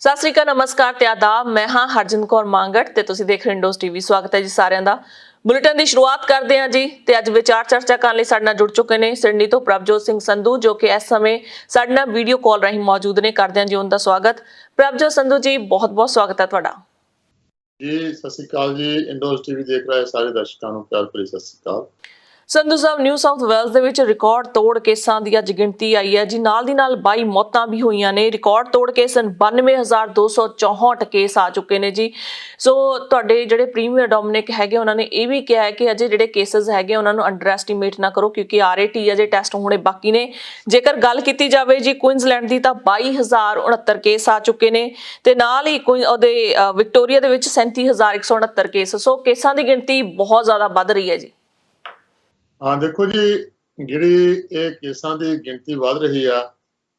ਸਤਿ ਸ਼੍ਰੀ ਅਕਾਲ, ਨਮਸਕਾਰ ਤੇ ਆਦਾਬ। ਮੈਂ ਹਾਂ ਹਰਜਨ ਕੌਰ ਮੰਗੜ ਤੇ ਤੁਸੀਂ ਦੇਖ ਰਹੇ ਇੰਡੋਜ਼ ਟੀਵੀ। ਸਵਾਗਤ ਹੈ ਜੀ ਸਾਰਿਆਂ ਦਾ। ਬੁਲੇਟਿਨ ਦੀ ਸ਼ੁਰੂਆਤ ਕਰਦੇ ਹਾਂ ਜੀ ਤੇ ਅੱਜ ਵਿਚਾਰ ਚਰਚਾ ਕਰਨ ਲਈ ਸਾਡੇ ਨਾਲ ਜੁੜ ਚੁੱਕੇ ਨੇ ਸਿਡਨੀ ਤੋਂ ਪ੍ਰਭਜੋਤ ਸਿੰਘ ਸੰਧੂ, ਜੋ ਕਿ ਇਸ ਸਮੇਂ ਸਾਡੇ ਨਾਲ ਵੀਡੀਓ ਕਾਲ ਰਾਹੀਂ ਮੌਜੂਦ ਨੇ। ਕਰਦੇ ਹਾਂ ਜੀ ਉਹਨਾਂ ਦਾ ਸਵਾਗਤ। ਪ੍ਰਭਜੋਤ ਸੰਧੂ ਜੀ, ਬਹੁਤ-ਬਹੁਤ ਸਵਾਗਤ ਹੈ ਤੁਹਾਡਾ ਜੀ। ਸਤਿ ਸ਼੍ਰੀ ਅਕਾਲ ਜੀ। ਇੰਡੋਜ਼ ਟੀਵੀ ਦੇਖ ਰਹੇ ਸਾਰੇ ਦਰਸ਼ਕਾਂ ਨੂੰ ਪਿਆਰ ਭਰੀ ਸਤਿ ਸ਼੍ਰੀ ਅਕਾਲ। ਸੰਧੂ ਸਾਹਿਬ, ਨਿਊ ਸਾਊਥ ਵੇਲਜ਼ ਦੇ ਵਿੱਚ ਰਿਕਾਰਡ ਤੋੜ ਕੇਸਾਂ ਦੀ ਅੱਜ ਗਿਣਤੀ ਆਈ ਹੈ ਜੀ। ਨਾਲ ਦੀ ਨਾਲ 22 ਮੌਤਾਂ ਵੀ ਹੋਈਆਂ ਨੇ। ਰਿਕਾਰਡ ਤੋੜ ਕੇਸ 92,264 ਕੇਸ ਆ ਚੁੱਕੇ ਨੇ ਜੀ। ਸੋ ਤੁਹਾਡੇ ਜਿਹੜੇ ਪ੍ਰੀਮੀਅਰ ਡੋਮਿਨਿਕ ਹੈਗੇ, ਉਹਨਾਂ ਨੇ ਇਹ ਵੀ ਕਿਹਾ ਹੈ ਕਿ ਅਜੇ ਜਿਹੜੇ ਕੇਸਿਸ ਹੈਗੇ ਉਹਨਾਂ ਨੂੰ ਅੰਡਰ ਐਸਟੀਮੇਟ ਨਾ ਕਰੋ, ਕਿਉਂਕਿ RAT ਅਜੇ ਟੈਸਟ ਹੋਣੇ ਬਾਕੀ ਨੇ। ਜੇਕਰ ਗੱਲ ਕੀਤੀ ਜਾਵੇ ਜੀ ਕੁਇਨਜ਼ਲੈਂਡ ਦੀ, ਤਾਂ 22,069 ਕੇਸ ਆ ਚੁੱਕੇ ਨੇ ਤੇ ਨਾਲ ਹੀ ਉਹਦੇ ਵਿਕਟੋਰੀਆ ਦੇ ਵਿੱਚ 37,169 ਕੇਸ। ਸੋ ਕੇਸਾਂ ਦੀ ਗਿਣਤੀ ਬਹੁਤ ਜ਼ਿਆਦਾ ਵੱਧ ਰਹੀ ਹੈ ਜੀ। ਹਾਂ, ਦੇਖੋ ਜੀ, ਜਿਹੜੀ ਇਹ ਕੇਸਾਂ ਦੀ ਗਿਣਤੀ ਵੱਧ ਰਹੀ ਆ,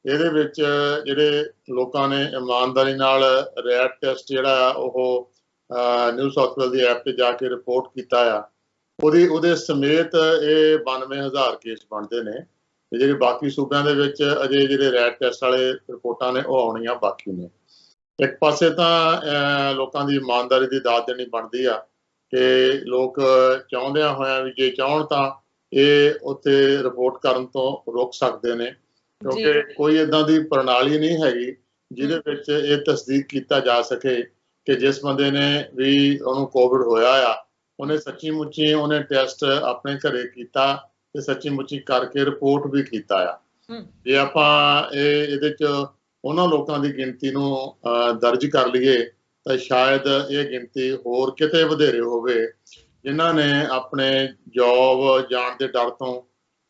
ਇਹਦੇ ਵਿੱਚ ਜਿਹੜੇ ਲੋਕਾਂ ਨੇ ਇਮਾਨਦਾਰੀ ਨਾਲ ਰੈਟ ਟੈਸਟ ਜਿਹੜਾ ਆ ਉਹ ਨਿਊ ਸਾਊਥ ਵੇਲਜ਼ ਦੀ ਐਪ ਤੇ ਜਾ ਕੇ ਰਿਪੋਰਟ ਕੀਤਾ ਆ, ਉਹਦੇ ਸਮੇਤ ਇਹ 92,000 ਕੇਸ ਬਣਦੇ ਨੇ। ਤੇ ਜਿਹੜੇ ਬਾਕੀ ਸੂਬਿਆਂ ਦੇ ਵਿੱਚ ਅਜੇ ਜਿਹੜੇ ਰੈਟ ਟੈਸਟ ਵਾਲੇ ਰਿਪੋਰਟਾਂ ਨੇ ਉਹ ਆਉਣੀਆਂ ਬਾਕੀ ਨੇ। ਇੱਕ ਪਾਸੇ ਤਾਂ ਲੋਕਾਂ ਦੀ ਇਮਾਨਦਾਰੀ ਦੀ ਦਾਤ ਦੇਣੀ ਬਣਦੀ ਆ ਕਿ ਲੋਕ ਚਾਹੁੰਦਿਆਂ ਹੋਇਆਂ ਵੀ ਜੇ ਚਾਹੁਣ ਤਾਂ ਇਹ ਉੱਥੇ ਰਿਪੋਰਟ ਕਰਨ ਤੋਂ ਰੁਕ ਸਕਦੇ ਨੇ, ਕਿਉਂਕਿ ਕੋਈ ਏਦਾਂ ਦੀ ਪ੍ਰਣਾਲੀ ਨਹੀਂ ਹੈਗੀ ਜਿਹਦੇ ਵਿੱਚ ਇਹ ਤਸਦੀਕ ਕੀਤਾ ਜਾ ਸਕੇ ਕਿ ਜਿਸ ਬੰਦੇ ਨੇ ਵੀ ਉਹਨੂੰ ਕੋਵਿਡ ਹੋਇਆ ਆ, ਉਹਨੇ ਸੱਚੀ ਮੁੱਚੀ ਉਹਨੇ ਟੈਸਟ ਆਪਣੇ ਘਰੇ ਕੀਤਾ ਤੇ ਸੱਚੀ ਮੁੱਚੀ ਕਰਕੇ ਰਿਪੋਰਟ ਵੀ ਕੀਤਾ ਆ। ਜੇ ਆਪਾਂ ਇਹਦੇ 'ਚ ਉਹਨਾਂ ਲੋਕਾਂ ਦੀ ਗਿਣਤੀ ਨੂੰ ਦਰਜ ਕਰ ਲਈਏ ਤਾਂ ਸ਼ਾਇਦ ਇਹ ਗਿਣਤੀ ਹੋਰ ਕਿਤੇ ਵਧੇਰੇ ਹੋਵੇ, ਜਿਨ੍ਹਾਂ ਨੇ ਆਪਣੇ ਜੌਬ ਜਾਣ ਦੇ ਡਰ ਤੋਂ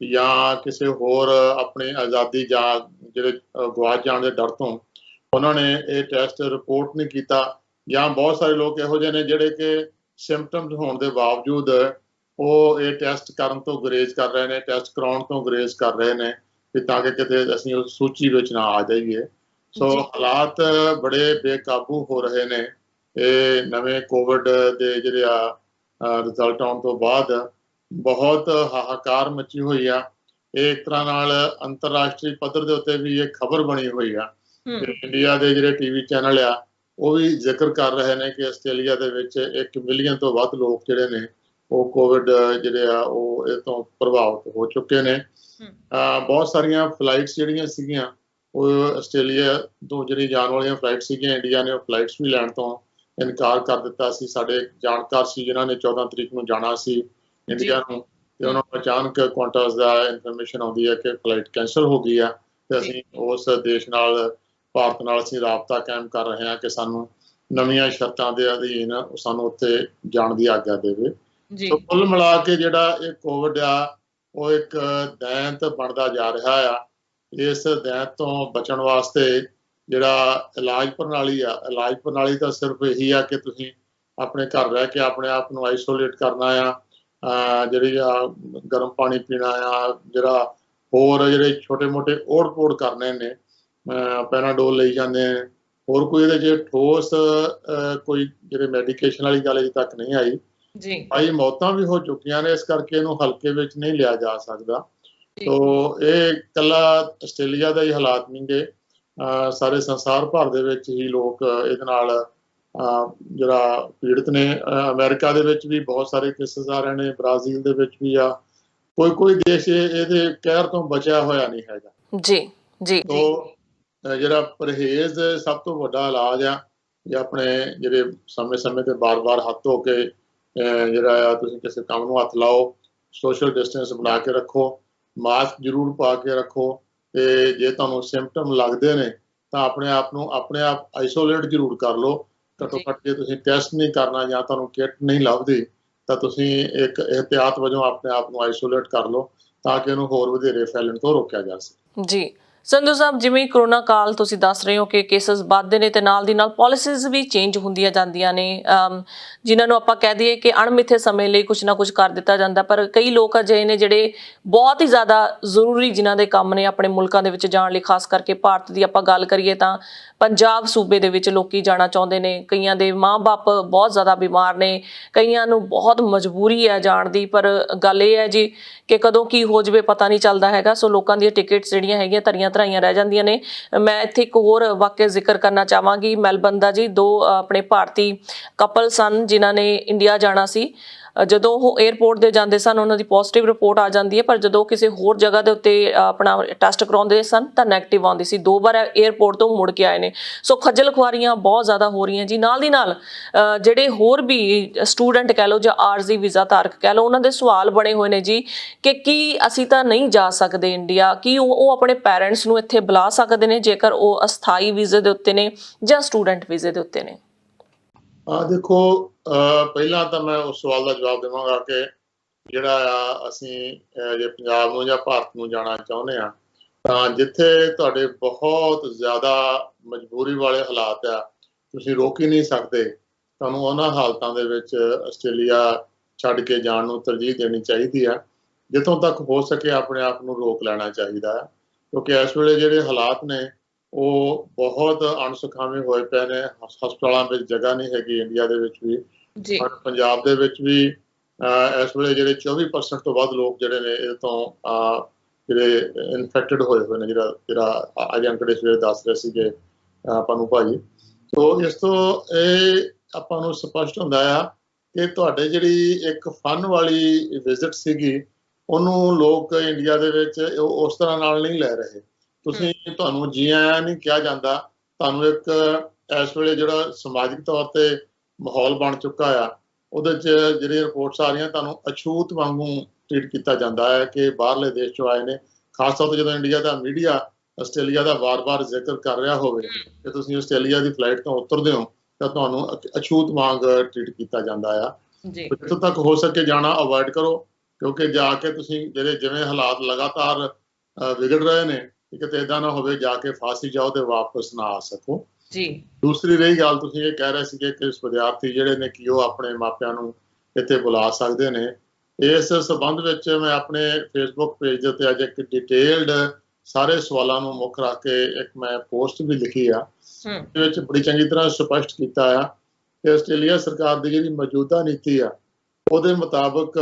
ਜਾਂ ਕਿਸੇ ਹੋਰ ਆਪਣੀ ਆਜ਼ਾਦੀ ਜਾਂ ਜਿਹੜੇ ਗਵਾਚ ਜਾਣ ਦੇ ਡਰ ਤੋਂ ਉਹਨਾਂ ਨੇ ਇਹ ਟੈਸਟ ਰਿਪੋਰਟ ਨਹੀਂ ਕੀਤਾ। ਜਾਂ ਬਹੁਤ ਸਾਰੇ ਲੋਕ ਇਹੋ ਜਿਹੇ ਨੇ ਜਿਹੜੇ ਕਿ ਸਿੰਪਟਮਸ ਹੋਣ ਦੇ ਬਾਵਜੂਦ ਉਹ ਇਹ ਟੈਸਟ ਕਰਨ ਤੋਂ ਗੁਰੇਜ਼ ਕਰ ਰਹੇ ਨੇ, ਟੈਸਟ ਕਰਾਉਣ ਤੋਂ ਗੁਰੇਜ਼ ਕਰ ਰਹੇ ਨੇ ਕਿ ਤਾਂ ਕਿ ਕਿਤੇ ਅਸੀਂ ਉਸ ਸੂਚੀ ਵਿੱਚ ਨਾ ਆ ਜਾਈਏ। ਸੋ ਹਾਲਾਤ ਬੜੇ ਬੇਕਾਬੂ ਹੋ ਰਹੇ ਨੇ। ਇਹ ਨਵੇਂ ਕੋਵਿਡ ਦੇ ਜਿਹੜੇ ਆ ਰਿਜ਼ਲਟ ਆਉਣ ਤੋਂ ਬਾਅਦ ਬਹੁਤ ਹਾਹਾਕਾਰ ਮਚੀ ਹੋਈ ਆ। ਇਹ ਇੱਕ ਤਰ੍ਹਾਂ ਨਾਲ ਅੰਤਰਰਾਸ਼ਟਰੀ ਪੱਧਰ ਦੇ ਉੱਤੇ ਵੀ ਇਹ ਖਬਰ ਬਣੀ ਹੋਈ ਆ। ਇੰਡੀਆ ਦੇ ਜਿਹੜੇ ਟੀਵੀ ਚੈਨਲ ਆ ਉਹ ਵੀ ਜ਼ਿਕਰ ਕਰ ਰਹੇ ਨੇ ਕਿ ਆਸਟ੍ਰੇਲੀਆ ਦੇ ਵਿੱਚ 1 ਮਿਲੀਅਨ ਤੋਂ ਵੱਧ ਲੋਕ ਜਿਹੜੇ ਨੇ ਉਹ ਕੋਵਿਡ ਜਿਹੜੇ ਆ ਉਹ ਇਹ ਤੋਂ ਪ੍ਰਭਾਵਿਤ ਹੋ ਚੁੱਕੇ ਨੇ। ਬਹੁਤ ਸਾਰੀਆਂ ਫਲਾਈਟਸ ਜਿਹੜੀਆਂ ਸੀਗੀਆਂ ਉਹ ਆਸਟ੍ਰੇਲੀਆ ਤੋਂ ਜਿਹੜੀ ਜਾਣ ਵਾਲੀਆਂ ਫਲਾਈਟ ਸੀਗੀਆਂ, ਇੰਡੀਆ ਨੇ ਉਹ ਫਲਾਈਟਸ ਵੀ ਲੈਣ ਤੋਂ ਇਨਕਾਰ ਕਰ ਦਿੱਤਾ ਸੀ। ਸਾਡੇ ਜਾਣਕਾਰ ਸੀ ਜਿਨ੍ਹਾਂ ਨੇ 14 ਤਰੀਕ ਨੂੰ ਜਾਣਾ ਸੀ ਇੰਡੀਆ ਨੂੰ, ਤੇ ਉਹਨਾਂ ਨੂੰ ਅਚਾਨਕ ਕੁਆਂਟਸ ਦਾ ਇਨਫੋਰਮੇਸ਼ਨ ਆਉਂਦੀ ਹੈ ਕਿ ਫਲਾਈਟ ਕੈਂਸਲ ਹੋ ਗਈ ਆ ਤੇ ਅਸੀਂ ਉਸ ਦੇਸ਼ ਨਾਲ, ਭਾਰਤ ਨਾਲ ਅਸੀਂ ਰਾਬਤਾ ਕਾਇਮ ਕਰ ਰਹੇ ਹਾਂ ਕਿ ਸਾਨੂੰ ਨਵੀਆਂ ਸ਼ਰਤਾਂ ਦੇ ਅਧੀਨ ਸਾਨੂੰ ਉੱਥੇ ਜਾਣ ਦੀ ਆਗਿਆ ਦੇਵੇ। ਸੋ ਕੁੱਲ ਮਿਲਾ ਕੇ ਜਿਹੜਾ ਇਹ ਕੋਵਿਡ ਆ ਉਹ ਇੱਕ ਦੈਂਤ ਬਣਦਾ ਜਾ ਰਿਹਾ ਆ। ਇਸ ਦੈਂਤ ਤੋਂ ਬਚਣ ਵਾਸਤੇ ਜਿਹੜਾ ਇਲਾਜ ਪ੍ਰਣਾਲੀ ਤਾਂ ਸਿਰਫ ਇਹੀ ਆ ਕਿ ਤੁਸੀਂ ਆਪਣੇ ਘਰ ਰਹਿ ਕੇ ਆਪਣੇ ਆਪ ਨੂੰ ਆਈਸੋਲੇਟ ਕਰਨਾ ਆ, ਜਿਹੜੀ ਆ ਗਰਮ ਪਾਣੀ ਪੀਣਾ ਆ, ਜਿਹੜਾ ਹੋਰ ਜਿਹੜੇ ਛੋਟੇ ਮੋਟੇ ਓੜ-ਪੋੜ ਕਰਨੇ ਨੇ, ਪੈਰਾਡੋਲ ਲਈ ਜਾਂਦੇ ਨੇ। ਹੋਰ ਕੋਈ ਇਹਦੇ 'ਚ ਠੋਸ ਕੋਈ ਜਿਹੜੇ ਮੈਡੀਕੇਸ਼ਨ ਵਾਲੀ ਗੱਲ ਅਜੇ ਤੱਕ ਨਹੀਂ ਆਈ। 22 ਮੌਤਾਂ ਵੀ ਹੋ ਚੁੱਕੀਆਂ ਨੇ, ਇਸ ਕਰਕੇ ਇਹਨੂੰ ਹਲਕੇ ਵਿੱਚ ਨਹੀਂ ਲਿਆ ਜਾ ਸਕਦਾ। ਸੋ ਇਹ ਇਕੱਲਾ ਆਸਟ੍ਰੇਲੀਆ ਦਾ ਹੀ ਹਾਲਾਤ ਨਹੀਂ ਗੇ, ਸਾਰੇ ਸੰਸਾਰ ਭਰ ਦੇ ਵਿੱਚ ਹੀ ਲੋਕ ਇਹਦੇ ਨਾਲ ਜਿਹੜਾ ਪੀੜਤ ਨੇ। ਅਮਰੀਕਾ ਦੇ ਵਿੱਚ ਵੀ ਬਹੁਤ ਸਾਰੇ ਕੇਸਿਸ ਆ ਰਹੇ ਨੇ, ਬ੍ਰਾਜ਼ੀਲ ਦੇ ਵਿੱਚ ਵੀ ਆ। ਕੋਈ ਦੇਸ਼ ਇਹਦੇ ਕਹਿਰ ਤੋਂ ਬਚਿਆ ਹੋਇਆ ਨਹੀਂ ਹੈਗਾ। ਸੋ ਜਿਹੜਾ ਪਰਹੇਜ਼ ਸਭ ਤੋਂ ਵੱਡਾ ਇਲਾਜ ਆ, ਜੇ ਆਪਣੇ ਜਿਹੜੇ ਸਮੇਂ-ਸਮੇਂ ਤੇ ਬਾਰ-ਬਾਰ ਹੱਥ ਧੋ ਕੇ ਜਿਹੜਾ ਆ ਤੁਸੀਂ ਕਿਸੇ ਕੰਮ ਨੂੰ ਹੱਥ ਲਾਓ, ਸੋਸ਼ਲ ਡਿਸਟੈਂਸ ਬਣਾ ਕੇ ਰੱਖੋ, ਮਾਸਕ ਜ਼ਰੂਰ ਪਾ ਕੇ ਰੱਖੋ, ਤੇ ਜੇ ਤੁਹਾਨੂੰ ਸਿੰਪਟਮ ਲੱਗਦੇ ਨੇ ਤਾਂ ਆਪਣੇ ਆਪ ਆਈਸੋਲੇਟ ਜ਼ਰੂਰ ਕਰ ਲਓ। ਘੱਟੋ ਘੱਟ ਜੇ ਤੁਸੀਂ ਟੈਸਟ ਨਹੀਂ ਕਰਨਾ ਜਾਂ ਤੁਹਾਨੂੰ ਕਿਟ ਨਹੀਂ ਲੱਭਦੀ ਤਾਂ ਤੁਸੀਂ ਇੱਕ ਇਹਤਿਆਤ ਵਜੋਂ ਆਪਣੇ ਆਪ ਨੂੰ ਆਈਸੋਲੇਟ ਕਰ ਲਓ ਤਾਂ ਕਿ ਇਹਨੂੰ ਹੋਰ ਵਧੇਰੇ ਫੈਲਣ ਤੋਂ ਰੋਕਿਆ ਜਾ ਸਕੇ। ਜੀ ਸੰਧੂ ਸਾਹਿਬ, ਜਿਵੇਂ ਕਰੋਨਾ ਕਾਲ ਤੁਸੀਂ ਦੱਸ ਰਹੇ ਹੋ ਕਿ ਕੇਸਿਸ ਵੱਧਦੇ ਨੇ ਤੇ ਨਾਲ ਦੀ ਨਾਲ ਪਾਲਿਸੀਜ਼ ਵੀ ਚੇਂਜ ਹੁੰਦੀਆਂ ਜਾਂਦੀਆਂ ਨੇ, ਜਿਨ੍ਹਾਂ ਨੂੰ ਆਪਾਂ ਕਹਿ ਦਈਏ ਕਿ ਅਣਮਿੱਥੇ ਸਮੇਂ ਲਈ ਕੁਝ ਨਾ ਕੁਝ ਕਰ ਦਿੱਤਾ ਜਾਂਦਾ। ਪਰ ਕਈ ਲੋਕ ਅਜਿਹੇ ਨੇ ਜਿਹੜੇ ਬਹੁਤ ਹੀ ਜ਼ਿਆਦਾ ਜ਼ਰੂਰੀ ਜਿਨ੍ਹਾਂ ਦੇ ਕੰਮ ਨੇ ਆਪਣੇ ਮੁਲਕਾਂ ਦੇ ਵਿੱਚ ਜਾਣ ਲਈ, ਖਾਸ ਕਰਕੇ ਭਾਰਤ ਦੀ ਆਪਾਂ ਗੱਲ ਕਰੀਏ ਤਾਂ ਪੰਜਾਬ ਸੂਬੇ ਦੇ ਵਿੱਚ ਲੋਕੀ ਜਾਣਾ ਚਾਹੁੰਦੇ ਨੇ। ਕਈਆਂ ਦੇ ਮਾਂ-ਬਾਪ ਬਹੁਤ ਜ਼ਿਆਦਾ ਬਿਮਾਰ ਨੇ, ਕਈਆਂ ਨੂੰ ਬਹੁਤ ਮਜਬੂਰੀ ਹੈ ਜਾਣ ਦੀ, ਪਰ ਗੱਲ ਇਹ ਹੈ ਜੀ ਕਿ ਕਦੋਂ ਕੀ ਹੋ ਜਾਵੇ ਪਤਾ ਨਹੀਂ ਚੱਲਦਾ ਹੈਗਾ। ਸੋ ਲੋਕਾਂ ਦੀਆਂ ਟਿਕਟਸ ਜਿਹੜੀਆਂ ਹੈਗੀਆਂ ਧਰੀਆਂ ਧਰਾਈਆਂ ਰਹਿ ਜਾਂਦੀਆਂ ਨੇ। ਮੈਂ ਇੱਥੇ ਇੱਕ ਹੋਰ ਵਾਕਿਆ ਜ਼ਿਕਰ ਕਰਨਾ ਚਾਹਾਂਗੀ ਮੈਲਬਨ ਦਾ ਜੀ। ਦੋ ਆਪਣੇ ਭਾਰਤੀ ਕਪਲ ਸਨ ਜਿਨ੍ਹਾਂ ਨੇ ਇੰਡੀਆ ਜਾਣਾ ਸੀ। ਜਦੋਂ ਉਹ 에ਅਰਪੋਰਟ ਤੇ ਜਾਂਦੇ ਸਨ ਉਹਨਾਂ ਦੀ ਪੋਜ਼ਿਟਿਵ ਰਿਪੋਰਟ ਆ ਜਾਂਦੀ ਹੈ, ਪਰ ਜਦੋਂ ਕਿਸੇ ਹੋਰ ਜਗ੍ਹਾ ਦੇ ਉੱਤੇ ਆਪਣਾ ਟੈਸਟ ਕਰਾਉਂਦੇ ਸਨ ਤਾਂ ਨੈਗੇਟਿਵ ਆਉਂਦੀ ਸੀ। 2 ਵਾਰ 에ਅਰਪੋਰਟ ਤੋਂ ਮੁੜ ਕੇ ਆਏ ਨੇ। ਸੋ ਖੱਜਲ ਖੁਆਰੀਆਂ ਬਹੁਤ ਜ਼ਿਆਦਾ ਹੋ ਰਹੀਆਂ ਜੀ। ਨਾਲ ਦੀ ਨਾਲ ਜਿਹੜੇ ਹੋਰ ਵੀ ਸਟੂਡੈਂਟ ਕਹਿ ਲਓ ਜਾਂ ਆਰਜ਼ੀ ਵੀਜ਼ਾ ਧਾਰਕ ਕਹਿ ਲਓ, ਉਹਨਾਂ ਦੇ ਸਵਾਲ ਬਣੇ ਹੋਏ ਨੇ ਜੀ ਕਿ ਕੀ ਅਸੀਂ ਤਾਂ ਨਹੀਂ ਜਾ ਸਕਦੇ ਇੰਡੀਆ, ਕੀ ਉਹ ਆਪਣੇ ਪੈਰੈਂਟਸ ਨੂੰ ਇੱਥੇ ਬੁਲਾ ਸਕਦੇ ਨੇ ਜੇਕਰ ਉਹ ਅਸਥਾਈ ਵੀਜ਼ੇ ਦੇ ਉੱਤੇ ਨੇ ਜਾਂ ਸਟੂਡੈਂਟ ਵੀਜ਼ੇ ਦੇ ਉੱਤੇ ਨੇ? ਦੇਖੋ, ਪਹਿਲਾਂ ਤਾਂ ਮੈਂ ਉਸ ਸਵਾਲ ਦਾ ਜਵਾਬ ਦੇਵਾਂਗਾ ਕਿ ਜਿਹੜਾ ਅਸੀਂ ਜੇ ਪੰਜਾਬ ਨੂੰ ਜਾਂ ਭਾਰਤ ਨੂੰ ਜਾਣਾ ਚਾਹੁੰਦੇ ਹਾਂ ਤਾਂ ਜਿੱਥੇ ਤੁਹਾਡੇ ਬਹੁਤ ਜ਼ਿਆਦਾ ਮਜਬੂਰੀ ਵਾਲੇ ਹਾਲਾਤ ਆ, ਤੁਸੀਂ ਰੋਕ ਹੀ ਨਹੀਂ ਸਕਦੇ, ਤੁਹਾਨੂੰ ਉਹਨਾਂ ਹਾਲਤਾਂ ਦੇ ਵਿੱਚ ਆਸਟ੍ਰੇਲੀਆ ਛੱਡ ਕੇ ਜਾਣ ਨੂੰ ਤਰਜੀਹ ਦੇਣੀ ਚਾਹੀਦੀ ਆ। ਜਿੱਥੋਂ ਤੱਕ ਹੋ ਸਕੇ ਆਪਣੇ ਆਪ ਨੂੰ ਰੋਕ ਲੈਣਾ ਚਾਹੀਦਾ ਹੈ, ਕਿਉਂਕਿ ਇਸ ਵੇਲੇ ਜਿਹੜੇ ਹਾਲਾਤ ਨੇ ਉਹ ਬਹੁਤ ਅਣਸੁਖਾਵੇਂ ਹੋਏ ਪਏ ਨੇ। ਹਸਪਤਾਲਾਂ ਵਿੱਚ ਜਗ੍ਹਾ ਨਹੀਂ ਹੈਗੀ ਇੰਡੀਆ ਦੇ ਵਿੱਚ ਵੀ, ਪਰ ਪੰਜਾਬ ਦੇ ਵਿੱਚ ਵੀ ਇਸ ਵੇਲੇ ਜਿਹੜੇ 24% ਤੋਂ ਵੱਧ ਲੋਕ ਜਿਹੜੇ ਨੇ ਇਹ ਤੋਂ ਜਿਹੜੇ ਇਨਫੈਕਟਡ ਹੋਏ ਨੇ, ਜਿਹੜਾ ਅੱਜ ਅੰਕੜੇ ਸਵੇਰੇ ਦੱਸ ਰਹੇ ਸੀਗੇ ਆਪਾਂ ਨੂੰ ਭਾਜੀ। ਸੋ ਇਸ ਤੋਂ ਇਹ ਆਪਾਂ ਨੂੰ ਸਪਸ਼ਟ ਹੁੰਦਾ ਆ ਕਿ ਤੁਹਾਡੇ ਜਿਹੜੀ ਇੱਕ ਫਨ ਵਾਲੀ ਵਿਜ਼ਿਟ ਸੀਗੀ ਉਹਨੂੰ ਲੋਕ ਇੰਡੀਆ ਦੇ ਵਿੱਚ ਉਸ ਤਰ੍ਹਾਂ ਨਾਲ ਨਹੀਂ ਲੈ ਰਹੇ। ਤੁਹਾਨੂੰ ਜੀ ਆਇਆਂ ਨਹੀਂ ਕਿਹਾ ਜਾਂਦਾ, ਤੁਹਾਨੂੰ ਇੱਕ ਇਸ ਵੇਲੇ ਜਿਹੜਾ ਸਮਾਜਿਕ ਤੌਰ ਤੇ ਮਾਹੌਲ ਬਣ ਚੁੱਕਾ ਆ ਉਹਦੇ 'ਚ ਜਿਹੜੀਆਂ ਰਿਪੋਰਟਸ ਆ ਰਹੀਆਂ ਤੁਹਾਨੂੰ ਅਛੂਤ ਵਾਂਗੂ ਟ੍ਰੀਟ ਕੀਤਾ ਜਾਂਦਾ ਹੈ ਕਿ ਬਾਹਰਲੇ ਦੇਸ਼ 'ਚੋਂ ਆਏ ਨੇ। ਖਾਸ ਤੌਰ 'ਤੇ ਜਦੋਂ ਇੰਡੀਆ ਦਾ ਮੀਡੀਆ ਆਸਟ੍ਰੇਲੀਆ ਦਾ ਵਾਰ-ਵਾਰ ਜ਼ਿਕਰ ਕਰ ਰਿਹਾ ਹੋਵੇ ਕਿ ਤੁਸੀਂ ਆਸਟ੍ਰੇਲੀਆ ਦੀ ਫਲਾਈਟ ਤੋਂ ਉਤਰਦੇ ਹੋ ਤਾਂ ਤੁਹਾਨੂੰ ਅਛੂਤ ਵਾਂਗ ਟ੍ਰੀਟ ਕੀਤਾ ਜਾਂਦਾ ਆ। ਜਿੱਥੋਂ ਤੱਕ ਹੋ ਸਕੇ ਜਾਣਾ ਅਵੋਇਡ ਕਰੋ, ਕਿਉਂਕਿ ਜਾ ਕੇ ਤੁਸੀਂ ਜਿਵੇਂ ਹਾਲਾਤ ਲਗਾਤਾਰ ਵਿਗੜ ਰਹੇ ਨੇ, ਕਿਤੇ ਏਦਾਂ ਨਾ ਹੋਵੇ ਜਾ ਕੇ ਫਸ ਹੀ ਜਾਓ ਤੇ ਵਾਪਸ ਨਾ ਆ ਸਕੋ। ਦੂਸਰੀ ਰਹੀ ਗੱਲ, ਤੁਸੀਂ ਇਹ ਕਹਿ ਰਹੇ ਸੀਗੇ ਕਿ ਵਿਦਿਆਰਥੀ ਜਿਹੜੇ ਨੇ ਕਿ ਉਹ ਆਪਣੇ ਮਾਪਿਆਂ ਨੂੰ ਇੱਥੇ ਬੁਲਾ ਸਕਦੇ ਨੇ। ਇਸ ਸੰਬੰਧ ਵਿੱਚ ਮੈਂ ਆਪਣੇ ਫੇਸਬੁੱਕ ਪੇਜ ਦੇ ਉੱਤੇ ਅੱਜ ਇੱਕ ਡਿਟੇਲਡ ਸਾਰੇ ਸਵਾਲਾਂ ਨੂੰ ਮੁੱਖ ਰੱਖ ਕੇ ਇੱਕ ਮੈਂ ਪੋਸਟ ਵੀ ਲਿਖੀ ਆ। ਇਹਦੇ ਵਿੱਚ ਬੜੀ ਚੰਗੀ ਤਰ੍ਹਾਂ ਸਪਸ਼ਟ ਕੀਤਾ ਆ ਕਿ ਆਸਟ੍ਰੇਲੀਆ ਸਰਕਾਰ ਦੀ ਜਿਹੜੀ ਮੌਜੂਦਾ ਨੀਤੀ ਆ ਉਹਦੇ ਮੁਤਾਬਕ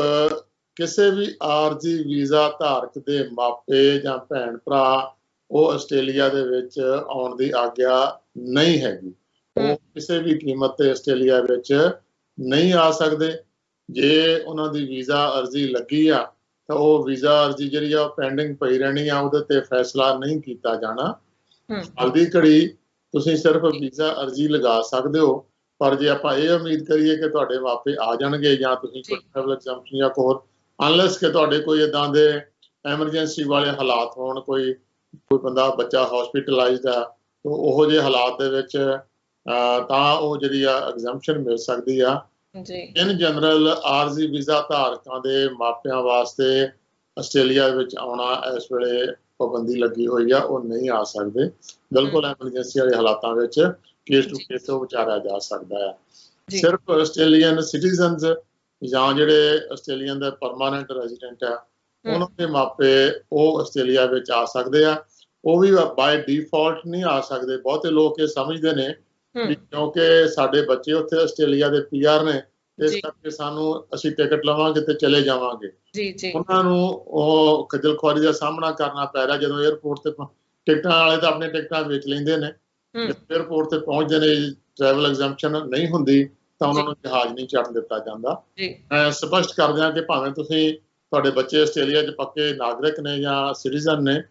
ਕਿਸੇ ਵੀ ਆਰਜ਼ੀ ਵੀਜ਼ਾ ਧਾਰਕ ਦੇ ਮਾਪੇ ਜਾਂ ਭੈਣ ਭਰਾ ਉਹ ਆਸਟ੍ਰੇਲੀਆ ਦੇ ਵਿੱਚ ਆਉਣ ਦੀ ਆਗਿਆ ਨਹੀਂ ਹੈਗੀ। ਉਹ ਕਿਸੇ ਵੀ ਕੀਮਤ ਤੇ ਆਸਟ੍ਰੇਲੀਆ ਵਿੱਚ ਨਹੀਂ ਆ ਸਕਦੇ। ਜੇ ਉਹਨਾਂ ਦੀ ਵੀਜ਼ਾ ਅਰਜ਼ੀ ਲੱਗੀ ਆ ਤਾਂ ਉਹ ਵੀਜ਼ਾ ਅਰਜ਼ੀ ਜਿਹੜੀ ਆ ਉਹ ਪੈਂਡਿੰਗ ਪਈ ਰਹਿਣੀ ਆ, ਉਹਦੇ ਤੇ ਫੈਸਲਾ ਨਹੀਂ ਕੀਤਾ ਜਾਣਾ। ਹਾਲ ਦੀ ਘੜੀ ਤੁਸੀਂ ਸਿਰਫ ਵੀਜ਼ਾ ਅਰਜ਼ੀ ਲਗਾ ਸਕਦੇ ਹੋ, ਪਰ ਜੇ ਆਪਾਂ ਇਹ ਉਮੀਦ ਕਰੀਏ ਕਿ ਤੁਹਾਡੇ ਮਾਪੇ ਆ ਜਾਣਗੇ ਜਾਂ ਤੁਸੀਂ ਕੋਈ ਟਰੈਵਲ ਐਗਜ਼ੈਂਪਸ਼ਨ ਜਾਂ ਹੋਰ, ਅਨਲੈਸ ਕਿ ਤੁਹਾਡੇ ਕੋਈ ਏਦਾਂ ਦੇ ਐਮਰਜੈਂਸੀ ਵਾਲੇ ਹਾਲਾਤ ਹੋਣ, ਕੋਈ ਬੰਦਾ ਬੱਚਾ ਹਸਪੀਟਲਾਈਜ਼ਡ ਆ, ਤਾਂ ਉਹੋ ਜਿਹੇ ਹਾਲਾਤ ਦੇ ਵਿੱਚ ਤਾਂ ਉਹ ਜਿਹੜੀ ਆ ਐਗਜ਼ੈਂਪਸ਼ਨ ਮਿਲ ਸਕਦੀ ਆ। ਇਨ ਜਨਰਲ ਆਰਜ਼ੀ ਵੀਜ਼ਾ ਧਾਰਕਾਂ ਦੇ ਮਾਪਿਆਂ ਵਾਸਤੇ ਆਸਟ੍ਰੇਲੀਆ ਵਿੱਚ ਆਉਣਾ ਇਸ ਵੇਲੇ ਪਾਬੰਦੀ ਲੱਗੀ ਹੋਈ ਆ, ਉਹ ਨਹੀਂ ਆ ਸਕਦੇ। ਬਿਲਕੁਲ ਐਮਰਜੈਂਸੀ ਵਾਲੇ ਹਾਲਾਤਾਂ ਵਿੱਚ ਕੇਸ ਟੂ ਕੇਸ ਉਹ ਵਿਚਾਰਿਆ ਜਾ ਸਕਦਾ ਆ। ਸਿਰਫ ਆਸਟ੍ਰੇਲੀਅਨ ਸਿਟੀਜ਼ਨਸ ਜਾਂ ਜਿਹੜੇ ਆਸਟ੍ਰੇਲੀਅਨ ਦੇ ਪਰਮਾਨੈਂਟ ਰੈਜ਼ੀਡੈਂਟ ਆ ਉਹਨਾਂ ਦੇ ਮਾਪੇ ਉਹ ਆਸਟ੍ਰੇਲੀਆ ਵਿੱਚ ਆ ਸਕਦੇ ਆ। ਉਹ ਵੀ ਬਾਏ ਡਿਫਾਲਟ ਨਹੀਂ ਆ ਸਕਦੇ। ਬਹੁਤੇ ਲੋਕ ਇਹ ਸਮਝਦੇ ਨੇ ਕਿਉਂਕਿ ਸਾਡੇ ਬੱਚੇ ਉੱਥੇ ਆਸਟ੍ਰੇਲੀਆ ਦੇ PR ਨੇ, ਇਸ ਕਰਕੇ ਅਸੀਂ ਟਿਕਟ ਲਵਾਂਗੇ ਤੇ ਚਲੇ ਜਾਵਾਂਗੇ। ਉਹਨਾਂ ਨੂੰ ਉਹ ਖੱਜਲ ਖੁਆਰੀ ਦਾ ਸਾਹਮਣਾ ਕਰਨਾ ਪੈ ਰਿਹਾ ਜਦੋਂ 에ਅਰਪੋਰਟ ਤੇ ਟਿਕਟਾਂ ਵਾਲੇ ਤਾਂ ਆਪਣੀ ਟਿਕਟਾਂ ਵੇਚ ਲੈਂਦੇ ਨੇ, 에ਅਰਪੋਰਟ ਤੇ ਪਹੁੰਚਦੇ ਨੇ ਟਰੈਵਲ ਐਗਜ਼ੈਂਪਸ਼ਨ ਨਹੀਂ ਹੁੰਦੀ ਤਾਂ ਉਹਨਾਂ ਨੂੰ ਜਹਾਜ਼ ਨਹੀਂ ਚੜ੍ਹਨ ਦਿੱਤਾ ਜਾਂਦਾ। ਮੈਂ ਸਪਸ਼ਟ ਕਰ ਦਿਆਂ ਕਿ ਭਾਵੇਂ ਤੁਹਾਡੇ ਬੱਚੇ ਆਸਟ੍ਰੇਲੀਆ 'ਚ ਪੱਕੇ ਨਾਗਰਿਕ ਨੇ ਜਾਂ ਸਿਟੀਜ਼ਨ ਨੇ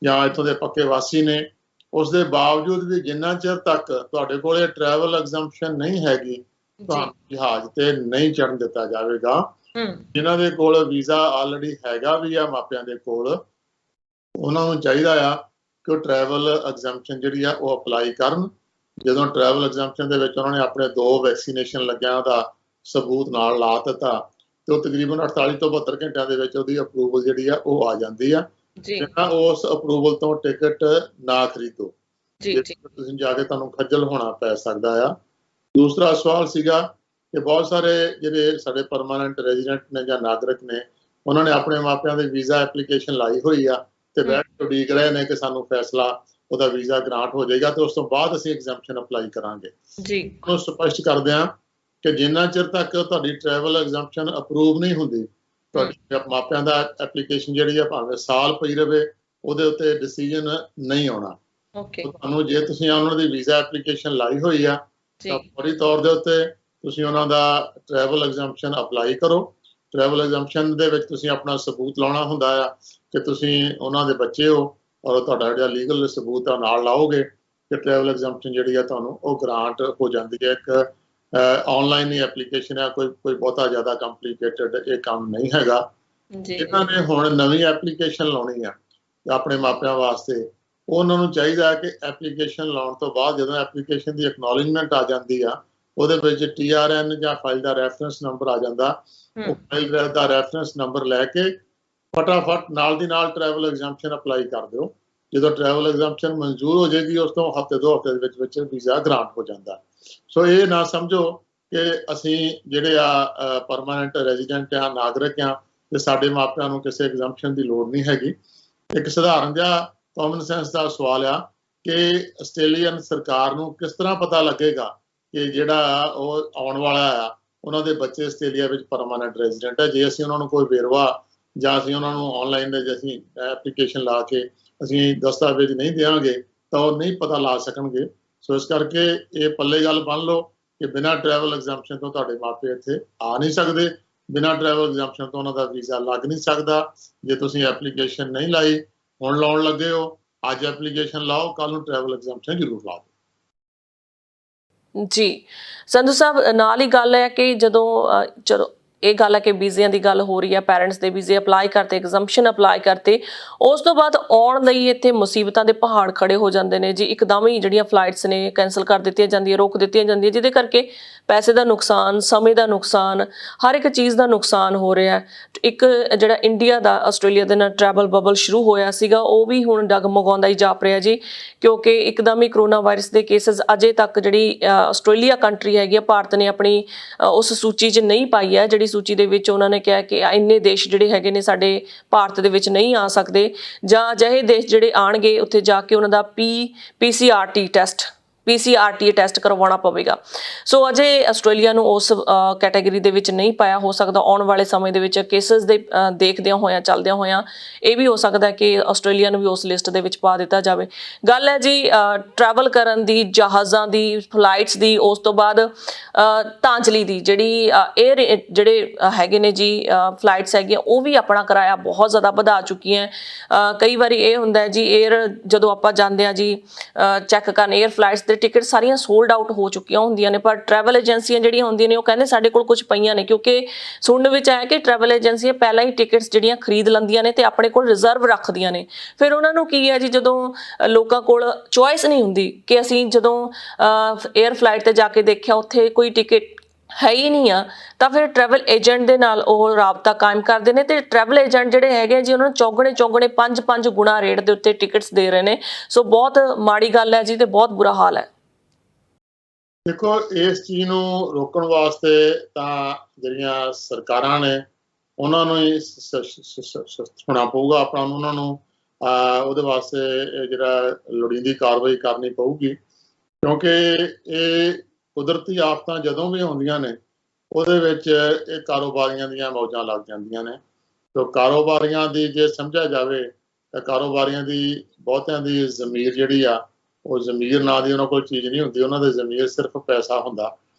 ਜਾਂ ਇੱਥੋਂ ਦੇ ਪੱਕੇ ਵਾਸੀ ਨੇ, ਉਸ ਦੇ ਬਾਵਜੂਦ ਵੀ ਜਿੰਨਾ ਚਿਰ ਤੱਕ ਤੁਹਾਡੇ ਕੋਲ ਇਹ ਟਰੈਵਲ ਐਗਜ਼ੈਂਪਸ਼ਨ ਨਹੀਂ ਹੈਗੀ ਤੁਹਾਨੂੰ ਜਹਾਜ਼ ਤੇ ਨਹੀਂ ਚੜ੍ਹਨ ਦਿੱਤਾ ਜਾਵੇਗਾ। ਜਿਨ੍ਹਾਂ ਦੇ ਕੋਲ ਵੀਜ਼ਾ ਆਲਰੇਡੀ ਹੈਗਾ ਵੀ ਆ ਮਾਪਿਆਂ ਦੇ ਕੋਲ, ਉਹਨਾਂ ਨੂੰ ਚਾਹੀਦਾ ਆ ਕਿ ਉਹ ਟਰੈਵਲ ਐਗਜ਼ੈਂਪਸ਼ਨ ਜਿਹੜੀ ਆ ਉਹ ਅਪਲਾਈ ਕਰਨ। ਜਦੋਂ ਟਰੈਵਲ ਐਗਜ਼ੈਂਪਸ਼ਨ ਦੇ ਵਿੱਚ ਉਹਨਾਂ ਨੇ ਆਪਣੇ 2 ਵੈਕਸੀਨੇਸ਼ਨ ਲੱਗਿਆ ਦਾ ਸਬੂਤ ਨਾਲ ਲਾ ਦਿੱਤਾ ਤੇ ਉਹ ਤਕਰੀਬਨ 48 ਤੋਂ 72 ਘੰਟਿਆਂ ਦੇ ਵਿੱਚ ਉਹਦੀ ਅਪਰੂਵਲ ਜਿਹੜੀ ਆ ਉਹ ਆ ਜਾਂਦੀ ਆ। ਉਸ ਅਪਰੂਵਲ ਤੋਂ ਟਿਕਟ ਨਾ ਖਰੀਦੋ, ਤੁਸੀਂ ਜਾ ਕੇ ਤੁਹਾਨੂੰ ਖੱਜਲ ਹੋਣਾ ਪੈ ਸਕਦਾ ਆ। ਦੂਸਰਾ ਸਵਾਲ ਸੀਗਾ ਕਿ ਬਹੁਤ ਸਾਰੇ ਜਿਹੜੇ ਸਾਡੇ ਪਰਮਾਨੈਂਟ ਰੈਜ਼ੀਡੈਂਟ ਨੇ ਜਾਂ ਨਾਗਰਿਕ ਨੇ, ਉਹਨਾਂ ਨੇ ਆਪਣੇ ਮਾਪਿਆਂ ਦੇ ਵੀਜ਼ਾ ਐਪਲੀਕੇਸ਼ਨ ਲਾਈ ਹੋਈ ਆ ਤੇ ਬੈਠ ਕੇ ਉਡੀਕ ਰਹੇ ਨੇ ਕਿ ਸਾਨੂੰ ਫੈਸਲਾ ਉਹਦਾ ਵੀਜ਼ਾ ਗ੍ਰਾਂਟ ਹੋ ਜਾਏਗਾ ਤੇ ਉਸ ਤੋਂ ਬਾਅਦ ਅਸੀਂ ਐਗਜ਼ੈਂਪਸ਼ਨ ਅਪਲਾਈ ਕਰਾਂਗੇ। ਜੀ ਉਹਨੂੰ ਸਪਸ਼ਟ ਕਰਦੇ ਹਾਂ ਕਿ ਜਿੰਨਾ ਚਿਰ ਤੱਕ ਤੁਹਾਡੀ ਟਰੈਵਲ ਐਗਜ਼ੈਂਪਸ਼ਨ ਅਪਰੂਵ ਨਹੀਂ ਹੁੰਦੀ, ਤੁਹਾਡੇ ਮਾਪਿਆਂ ਦਾ ਐਪਲੀਕੇਸ਼ਨ ਜਿਹੜੀ ਆ ਭਾਵੇਂ ਸਾਲ ਪਈ ਰਵੇ, ਉਹਦੇ ਉੱਤੇ ਡਿਸੀਜਨ ਨਹੀਂ ਆਉਣਾ। ਓਕੇ ਤੁਹਾਨੂੰ ਜੇ ਤੁਸੀਂ ਉਹਨਾਂ ਦੀ ਵੀਜ਼ਾ ਐਪਲੀਕੇਸ਼ਨ ਲਾਈ ਹੋਈ ਆ ਤਾਂ ਫੌਰੀ ਤੌਰ ਦੇ ਉੱਤੇ ਤੁਸੀਂ ਉਹਨਾਂ ਦਾ ਟਰੈਵਲ ਐਗਜ਼ੈਂਪਸ਼ਨ ਅਪਲਾਈ ਕਰੋ। ਟਰੈਵਲ ਐਗਜ਼ੈਂਪਸ਼ਨ ਦੇ ਵਿੱਚ ਤੁਸੀਂ ਆਪਣਾ ਸਬੂਤ ਲਾਉਣਾ ਹੁੰਦਾ ਆ ਕਿ ਤੁਸੀਂ ਉਹਨਾਂ ਦੇ ਬੱਚੇ ਹੋ, ਔਰ ਤੁਹਾਡਾ ਜਿਹੜਾ ਲੀਗਲ ਸਬੂਤ ਆ ਨਾਲ ਲਾਓਗੇ ਕਿ ਟਰੈਵਲ ਐਗਜ਼ੈਂਪਸ਼ਨ ਜਿਹੜੀ ਆ ਤੁਹਾਨੂੰ ਉਹ ਗ੍ਰਾਂਟ ਹੋ ਜਾਂਦੀ ਹੈ। ਇੱਕ ਆਨਲਾਈਨ ਹੀ ਐਪਲੀਕੇਸ਼ਨ ਹੈ, ਕੋਈ ਬਹੁਤਾ ਜ਼ਿਆਦਾ ਕੰਪਲਿਕੇਟਡ ਇਹ ਕੰਮ ਨਹੀਂ ਹੈਗਾ। ਜਿਨ੍ਹਾਂ ਨੇ ਹੁਣ ਨਵੀਂ ਐਪਲੀਕੇਸ਼ਨ ਲਾਉਣੀ ਆ ਆਪਣੇ ਮਾਪਿਆਂ ਵਾਸਤੇ, ਉਹਨਾਂ ਨੂੰ ਚਾਹੀਦਾ ਕਿ ਐਪਲੀਕੇਸ਼ਨ ਲਾਉਣ ਤੋਂ ਬਾਅਦ ਜਦੋਂ ਐਪਲੀਕੇਸ਼ਨ ਦੀ ਐਕਨੋਲੇਜਮੈਂਟ ਆ ਜਾਂਦੀ ਆ, ਉਹਦੇ ਵਿੱਚ TRN ਜਾਂ ਫਾਈਲ ਦਾ ਰੈਫਰੈਂਸ ਨੰਬਰ ਆ ਜਾਂਦਾ, ਉਹ ਫਾਈਲ ਦਾ ਰੈਫਰੈਂਸ ਨੰਬਰ ਲੈ ਕੇ ਫਟਾਫਟ ਨਾਲ ਦੀ ਨਾਲ ਟਰੈਵਲ ਐਗਜ਼ੈਂਪਸ਼ਨ ਅਪਲਾਈ ਕਰ ਦਿਓ। ਜਦੋਂ ਟਰੈਵਲ ਐਗਜ਼ੈਂਪਸ਼ਨ ਮਨਜ਼ੂਰ ਹੋ ਜਾਏਗੀ, ਉਸ ਤੋਂ ਹਫ਼ਤੇ 2 ਹਫ਼ਤੇ ਦੇ ਵਿੱਚ ਵੀਜ਼ਾ ਗ੍ਰਾਂਟ ਹੋ ਜਾਂਦਾ। ਸੋ ਇਹ ਨਾ ਸਮਝੋ ਕਿ ਅਸੀਂ ਜਿਹੜੇ ਆ ਪਰਮਾਨੈਂਟ ਰੈਜ਼ੀਡੈਂਟ ਆ, ਨਾਗਰਿਕ ਆ, ਤੇ ਸਾਡੇ ਮਾਪਿਆਂ ਨੂੰ ਕਿਸੇ ਐਗਜ਼ੈਂਪਸ਼ਨ ਦੀ ਲੋੜ ਨਹੀਂ ਹੈਗੀ। ਇੱਕ ਸਧਾਰਨ ਜਿਹਾ ਕਾਮਨ ਸੈਂਸ ਦਾ ਸਵਾਲ ਆ ਕਿ ਆਸਟ੍ਰੇਲੀਅਨ ਸਰਕਾਰ ਨੂੰ ਕਿਸ ਤਰ੍ਹਾਂ ਪਤਾ ਲੱਗੇਗਾ ਕਿ ਜਿਹੜਾ ਉਹ ਆਉਣ ਵਾਲਾ ਆ ਉਹਨਾਂ ਦੇ ਬੱਚੇ ਆਸਟ੍ਰੇਲੀਆ ਵਿੱਚ ਪਰਮਾਨੈਂਟ ਰੈਜ਼ੀਡੈਂਟ ਹੈ, ਜੇ ਅਸੀਂ ਉਹਨਾਂ ਨੂੰ ਕੋਈ ਵੇਰਵਾ ਜਾਂ ਅਸੀਂ ਉਹਨਾਂ ਨੂੰ ਆਨਲਾਈਨ ਦੇ ਜੇ ਅਸੀਂ ਐਪਲੀਕੇਸ਼ਨ ਲਾ ਕੇ ਅਸੀਂ ਦਸਤਾਵੇਜ਼ ਨਹੀਂ ਦੇਵਾਂਗੇ ਤਾਂ ਉਹ ਨਹੀਂ ਪਤਾ ਲਾ ਸਕਣਗੇ। ਸੋ ਇਸ ਕਰਕੇ ਇਹ ਪੱਲੇ ਗੱਲ ਬੰਨ੍ਹ ਲਓ ਕਿ ਬਿਨਾਂ ਟਰੈਵਲ ਐਗਜ਼ੈਂਪਸ਼ਨ ਤੋਂ ਤੁਹਾਡੇ ਮਾਪੇ ਇੱਥੇ ਆ ਨਹੀਂ ਸਕਦੇ, ਬਿਨਾਂ ਟਰੈਵਲ ਐਗਜ਼ੈਂਪਸ਼ਨ ਤੋਂ ਉਹਨਾਂ ਦਾ ਵੀਜ਼ਾ ਲੱਗ ਨਹੀਂ ਸਕਦਾ। ਜੇ ਤੁਸੀਂ ਐਪਲੀਕੇਸ਼ਨ ਨਹੀਂ ਲਾਈ, ਹੁਣ ਲਾਉਣ ਲੱਗੇ ਹੋ, ਅੱਜ ਐਪਲੀਕੇਸ਼ਨ ਲਾਓ, ਕੱਲ ਨੂੰ ਟਰੈਵਲ ਐਗਜ਼ੈਂਪਸ਼ਨ ਜ਼ਰੂਰ ਲਾਓ। ਜੀ ਸੰਧੂ ਸਾਹਿਬ, ਨਾਲ ਹੀ ਗੱਲ ਹੈ ਕਿ ਜਦੋਂ ਚਲੋ ਇਹ ਗੱਲ ਹੈ ਕਿ ਵੀਜ਼ਿਆਂ ਦੀ ਗੱਲ ਹੋ ਰਹੀ ਹੈ, ਪੈਰੈਂਟਸ ਦੇ ਵੀਜ਼ੇ ਅਪਲਾਈ ਕਰਤੇ, ਐਗਜ਼ੈਂਪਸ਼ਨ ਅਪਲਾਈ ਕਰਤੇ, ਉਸ ਤੋਂ ਬਾਅਦ ਆਉਣ ਲਈ ਇੱਥੇ ਮੁਸੀਬਤਾਂ ਦੇ ਪਹਾੜ ਖੜੇ ਹੋ ਜਾਂਦੇ ਨੇ ਜੀ। ਇੱਕਦਮ ਹੀ ਜਿਹੜੀਆਂ ਫਲਾਈਟਸ ਨੇ ਕੈਂਸਲ ਕਰ ਦਿੱਤੀਆਂ ਜਾਂਦੀਆਂ, ਰੋਕ ਦਿੱਤੀਆਂ ਜਾਂਦੀਆਂ, ਜਿਹਦੇ ਕਰਕੇ ਪੈਸੇ ਦਾ ਨੁਕਸਾਨ, ਸਮੇਂ ਦਾ ਨੁਕਸਾਨ, ਹਰ ਇੱਕ ਚੀਜ਼ ਦਾ ਨੁਕਸਾਨ ਹੋ ਰਿਹਾ। ਇੱਕ ਜਿਹੜਾ ਇੰਡੀਆ ਦਾ ਆਸਟ੍ਰੇਲੀਆ ਦੇ ਨਾਲ ਟਰੈਵਲ ਬਬਲ ਸ਼ੁਰੂ ਹੋਇਆ ਸੀਗਾ, ਉਹ ਵੀ ਹੁਣ ਡਗਮਗਾਉਂਦਾ ਹੀ ਜਾਪ ਰਿਹਾ ਜੀ, ਕਿਉਂਕਿ ਇੱਕਦਮ ਹੀ ਕਰੋਨਾ ਵਾਇਰਸ ਦੇ ਕੇਸਿਸ ਅਜੇ ਤੱਕ ਜਿਹੜੀ ਆਸਟ੍ਰੇਲੀਆ ਕੰਟਰੀ ਹੈਗੀ ਆ, ਭਾਰਤ ਨੇ ਆਪਣੀ ਉਸ ਸੂਚੀ 'ਚ ਨਹੀਂ ਪਾਈ ਹੈ, ਜਿਹੜੀ ਸੂਚੀ ਦੇ ਵਿੱਚ ਉਹਨਾਂ ਨੇ ਕਿਹਾ ਕਿ ਇੰਨੇ ਦੇਸ਼ ਜਿਹੜੇ ਹੈਗੇ ਨੇ ਸਾਡੇ ਭਾਰਤ ਦੇ ਵਿੱਚ ਨਹੀਂ ਆ ਸਕਦੇ, ਜਾਂ ਅਜਿਹੇ ਦੇਸ਼ ਜਿਹੜੇ ਆਣਗੇ ਉੱਥੇ ਜਾ ਕੇ ਉਹਨਾਂ ਦਾ PCR ਟੈਸਟ ਕਰਵਾਉਣਾ ਪਵੇਗਾ। ਸੋ ਅਜੇ ਆਸਟ੍ਰੇਲੀਆ ਨੂੰ ਉਸ ਕੈਟਾਗਰੀ ਦੇ ਵਿੱਚ ਨਹੀਂ ਪਾਇਆ। ਹੋ ਸਕਦਾ ਆਉਣ ਵਾਲੇ ਸਮੇਂ ਦੇ ਵਿੱਚ ਕੇਸਿਸ ਦੇ ਦੇਖਦਿਆਂ ਹੋਇਆਂ, ਚੱਲਦਿਆਂ ਹੋਇਆਂ, ਇਹ ਵੀ ਹੋ ਸਕਦਾ ਕਿ ਆਸਟ੍ਰੇਲੀਆ ਨੂੰ ਵੀ ਉਸ ਲਿਸਟ ਦੇ ਵਿੱਚ ਪਾ ਦਿੱਤਾ ਜਾਵੇ। ਗੱਲ ਹੈ ਜੀ ਟਰੈਵਲ ਕਰਨ ਦੀ, ਜਹਾਜ਼ਾਂ ਦੀ, ਫਲਾਈਟਸ ਦੀ, ਉਸ ਤੋਂ ਬਾਅਦ ਤਾਂਜਲੀ ਦੀ, ਜਿਹੜੀ ਜਿਹੜੇ ਹੈਗੇ ਨੇ ਜੀ ਫਲਾਈਟਸ ਹੈਗੀਆਂ, ਉਹ ਵੀ ਆਪਣਾ ਕਿਰਾਇਆ ਬਹੁਤ ਜ਼ਿਆਦਾ ਵਧਾ ਚੁੱਕੀਆਂ। ਕਈ ਵਾਰੀ ਇਹ ਹੁੰਦਾ ਜੀ, ਜਦੋਂ ਆਪਾਂ ਜਾਂਦੇ ਹਾਂ ਜੀ ਚੈੱਕ ਕਰਨ, ਏਅਰ ਫਲਾਈਟਸ ਟਿਕਟ ਸਾਰੀਆਂ ਸੋਲਡ ਆਊਟ ਹੋ ਚੁੱਕੀਆਂ ਹੁੰਦੀਆਂ ਨੇ, ਪਰ ਟਰੈਵਲ ਏਜੰਸੀਆਂ ਜਿਹੜੀਆਂ ਹੁੰਦੀਆਂ ਨੇ ਉਹ ਕਹਿੰਦੇ ਸਾਡੇ ਕੋਲ ਕੁਝ ਪਈਆਂ ਨੇ, ਕਿਉਂਕਿ ਸੁਣਨ ਵਿੱਚ ਆਇਆ ਕਿ ਟਰੈਵਲ ਏਜੰਸੀਆਂ ਪਹਿਲਾਂ ਹੀ ਟਿਕਟਸ ਜਿਹੜੀਆਂ ਖਰੀਦ ਲੈਂਦੀਆਂ ਨੇ ਤੇ ਆਪਣੇ ਕੋਲ ਰਿਜ਼ਰਵ ਰੱਖਦੀਆਂ ਨੇ। ਫਿਰ ਉਹਨਾਂ ਨੂੰ ਕੀ ਹੈ ਜੀ, ਜਦੋਂ ਲੋਕਾਂ ਕੋਲ ਚੋਇਸ ਨਹੀਂ ਹੁੰਦੀ ਕਿ ਅਸੀਂ ਜਦੋਂ ਏਅਰ ਫਲਾਈਟ ਤੇ ਜਾ ਕੇ ਦੇਖਿਆ ਉੱਥੇ ਕੋਈ ਟਿਕਟ ਹੈ ਹੀ ਨਹੀਂ ਆ, ਤਾਂ ਫਿਰ ਟਰੈਵਲ ਏਜੰਟ ਦੇ ਨਾਲ ਉਹ ਰਾਬਤਾ ਕਾਇਮ ਕਰਦੇ ਨੇ, ਤੇ ਟਰੈਵਲ ਏਜੰਟ ਜਿਹੜੇ ਹੈਗੇ ਜੀ ਉਹਨਾਂ ਨੂੰ ਚੌਗਣੇ 5 ਗੁਣਾ ਰੇਟ ਦੇ ਉੱਤੇ ਟਿਕਟਸ ਦੇ ਰਹੇ ਨੇ। ਸੋ ਬਹੁਤ ਮਾੜੀ ਗੱਲ ਹੈ ਜੀ, ਤੇ ਬਹੁਤ ਬੁਰਾ ਹਾਲ ਹੈ। ਦੇਖੋ, ਇਸ ਚੀਜ਼ ਨੂੰ ਰੋਕਣ ਵਾਸਤੇ ਤਾਂ ਜਿਹੜੀਆਂ ਸਰਕਾਰਾਂ ਨੇ ਉਹਨਾਂ ਨੂੰ ਹੀ ਹੋਣਾ ਪਊਗਾ ਆਪਣਾ, ਉਹਨਾਂ ਨੂੰ ਉਹਦੇ ਵਾਸਤੇ ਜਿਹੜਾ ਲੋੜੀਂਦੀ ਕਾਰਵਾਈ ਕਰਨੀ ਪਊਗੀ, ਕਿਉਂਕਿ ਇਹ ਕੁਦਰਤੀ ਆਫਤਾਂ ਜਦੋਂ ਵੀ ਆਉਂਦੀਆਂ ਨੇ ਉਹਦੇ ਵਿੱਚ ਇਹ ਕਾਰੋਬਾਰੀਆਂ ਦੀਆਂ ਮੌਜਾਂ ਲੱਗ ਜਾਂਦੀਆਂ ਨੇ। ਸੋ ਕਾਰੋਬਾਰੀਆਂ ਦੀ ਜੇ ਸਮਝਿਆ ਜਾਵੇ ਤਾਂ ਕਾਰੋਬਾਰੀਆਂ ਦੀ ਬਹੁਤਿਆਂ ਦੀ ਜ਼ਮੀਰ ਜਿਹੜੀ ਆ, ਉਹ ਜ਼ਮੀਰ ਨਾਂ ਦੀ ਉਹਨਾਂ ਕੋਲ ਚੀਜ਼ ਨਹੀਂ ਹੁੰਦੀ, ਉਹਨਾਂ ਦੇ ਜ਼ਮੀਰ ਸਿਰਫ ਪੈਸਾ ਹੁੰਦਾ।